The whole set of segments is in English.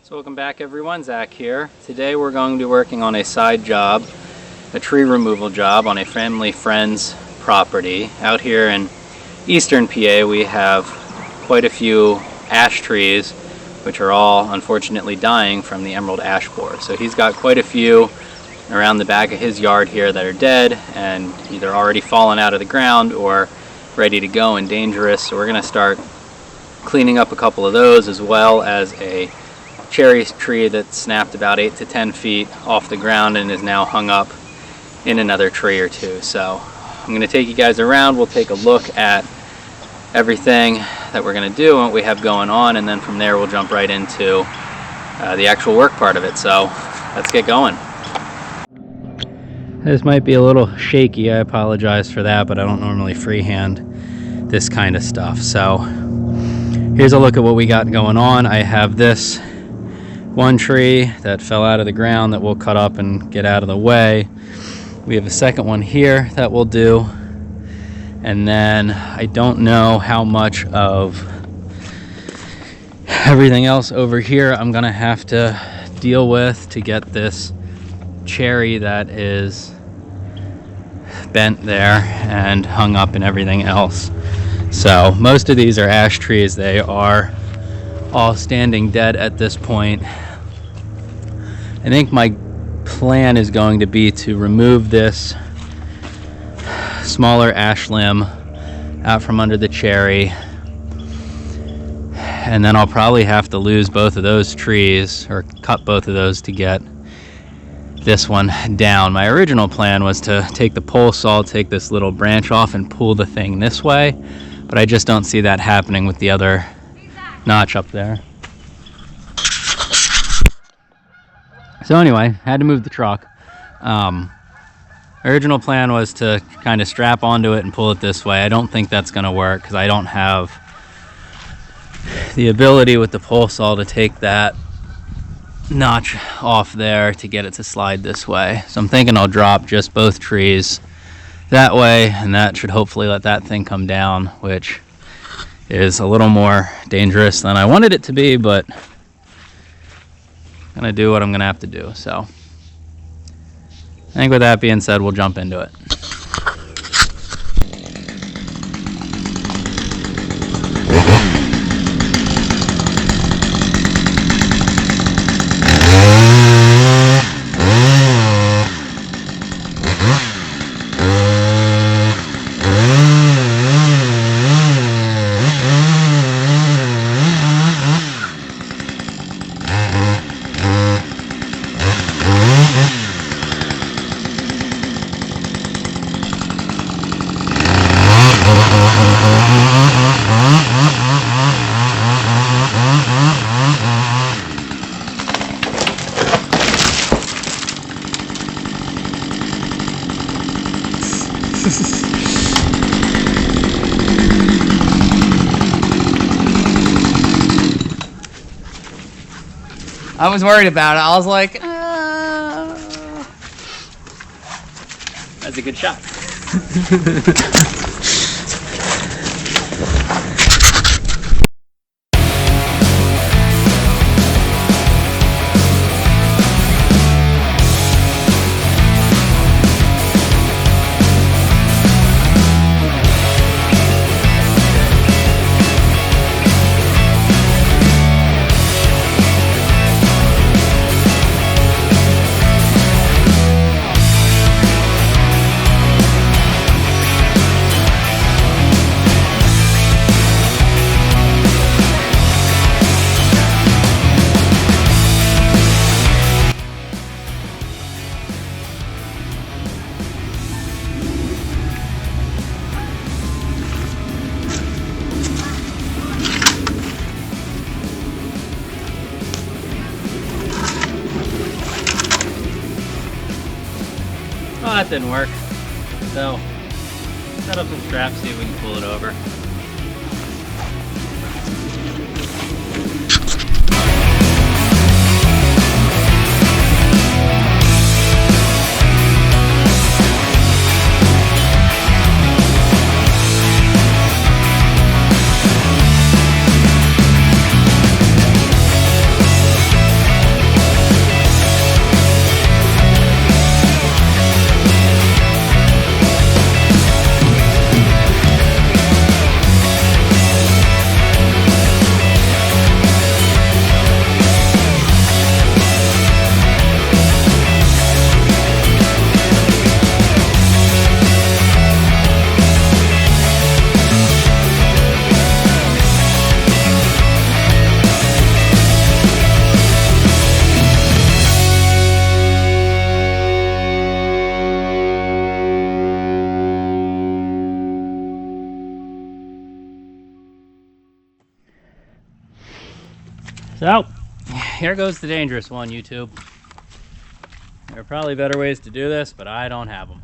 So welcome back everyone, Zach here. Today we're going to be working on a side job, a tree removal job on a family friend's property. Out here in eastern PA we have quite a few ash trees which are all unfortunately dying from the emerald ash borer. So he's got quite a few around the back of his yard here that are dead and either already fallen out of the ground or ready to go and dangerous. So we're going to start cleaning up a couple of those, as well as a cherry tree that snapped about 8 to 10 feet off the ground and is now hung up in another tree or two. So I'm going to take you guys around. We'll take a look at everything that we're going to do and what we have going on, and then from there we'll jump right into the actual work part of it. So let's get going. This might be a little shaky, I apologize for that, but I don't normally freehand this kind of stuff. So here's a look at what we got going on. I have this one tree that fell out of the ground that we'll cut up and get out of the way. We have a second one here that we'll do. And then I don't know how much of everything else over here I'm gonna have to deal with to get this cherry that is bent there and hung up and everything else. So most of these are ash trees. They are all standing dead at this point. I think my plan is going to be to remove this smaller ash limb out from under the cherry, and then I'll probably have to lose both of those trees or cut both of those to get this one down. My original plan was to take the pole saw, take this little branch off and pull the thing this way, but I just don't see that happening with the other notch up there. So anyway, had to move the truck. Original plan was to kind of strap onto it and pull it this way. I don't think that's going to work because I don't have the ability with the pole saw to take that notch off there to get it to slide this way. So I'm thinking I'll drop just both trees that way, and that should hopefully let that thing come down, which is a little more dangerous than I wanted it to be, but I'm gonna do what I'm gonna have to do. So I think with that being said, we'll jump into it. I was worried about it. I was like, That's a good shot. Well, that didn't work. So, set up some straps, see if we can pull it over. So, here goes the dangerous one, YouTube. There are probably better ways to do this, but I don't have them.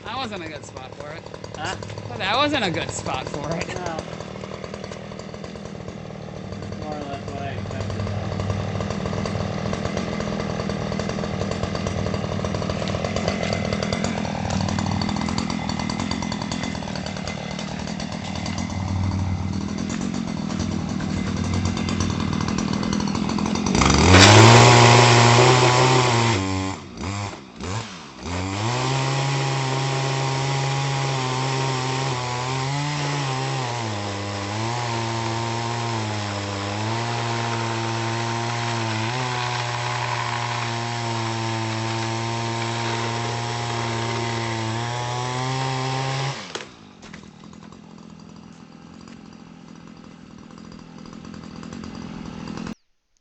That wasn't a good spot for it. Huh? Well, that wasn't a good spot for it. No. More or less what I expected.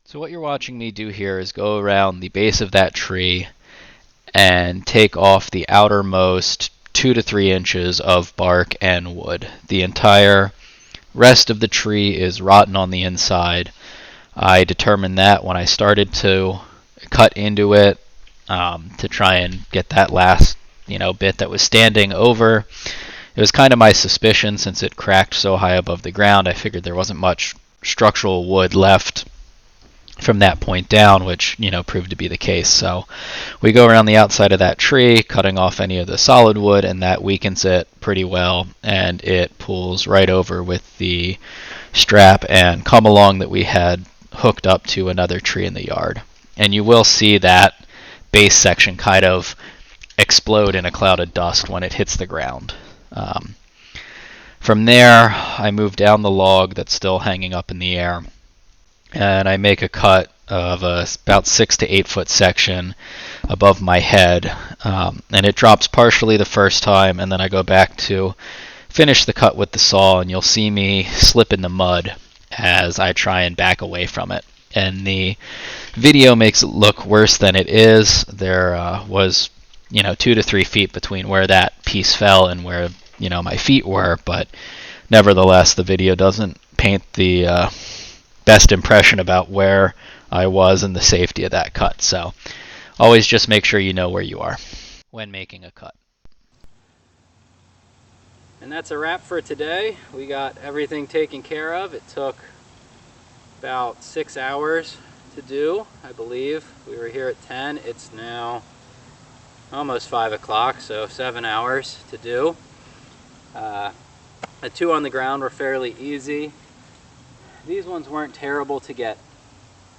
So what you're watching me do here is go around the base of that tree and take off the outermost 2 to 3 inches of bark and wood. The entire rest of the tree is rotten on the inside. I determined that when I started to cut into it to try and get that last bit that was standing over. It was kind of my suspicion since it cracked so high above the ground. I figured there wasn't much structural wood left from that point down, which proved to be the case. So we go around the outside of that tree, cutting off any of the solid wood, and that weakens it pretty well, and it pulls right over with the strap and come along that we had hooked up to another tree in the yard. And you will see that base section kind of explode in a cloud of dust when it hits the ground. From there, I move down the log that's still hanging up in the air, and I make a cut of about 6 to 8 foot section above my head, and it drops partially the first time, and then I go back to finish the cut with the saw, and you'll see me slip in the mud as I try and back away from it. And the video makes it look worse than it is. There was 2 to 3 feet between where that piece fell and where my feet were, but nevertheless the video doesn't paint the best impression about where I was and the safety of that cut. So always just make sure you know where you are when making a cut. And that's a wrap for today. We got everything taken care of. It took about 6 hours to do, I believe. We were here at 10. It's now almost 5 o'clock, so 7 hours to do. The 2 on the ground were fairly easy. These ones weren't terrible to get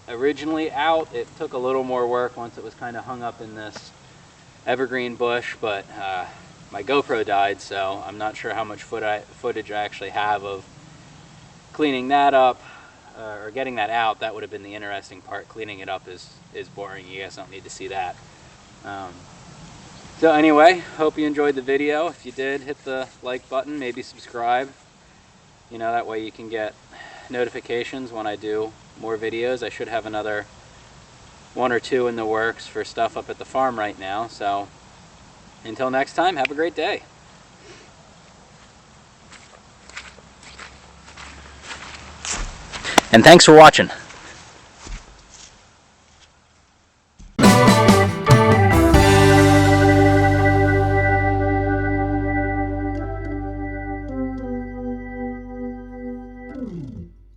originally out. It took a little more work once it was kind of hung up in this evergreen bush, but my GoPro died, so I'm not sure how much footage I actually have of cleaning that up or getting that out. That would have been the interesting part. Cleaning it up is boring. You guys don't need to see that. So anyway, hope you enjoyed the video. If you did, hit the like button, maybe subscribe. That way you can get notifications when I do more videos. I should have another 1 or 2 in the works for stuff up at the farm right now. So until next time, have a great day. And thanks for watching.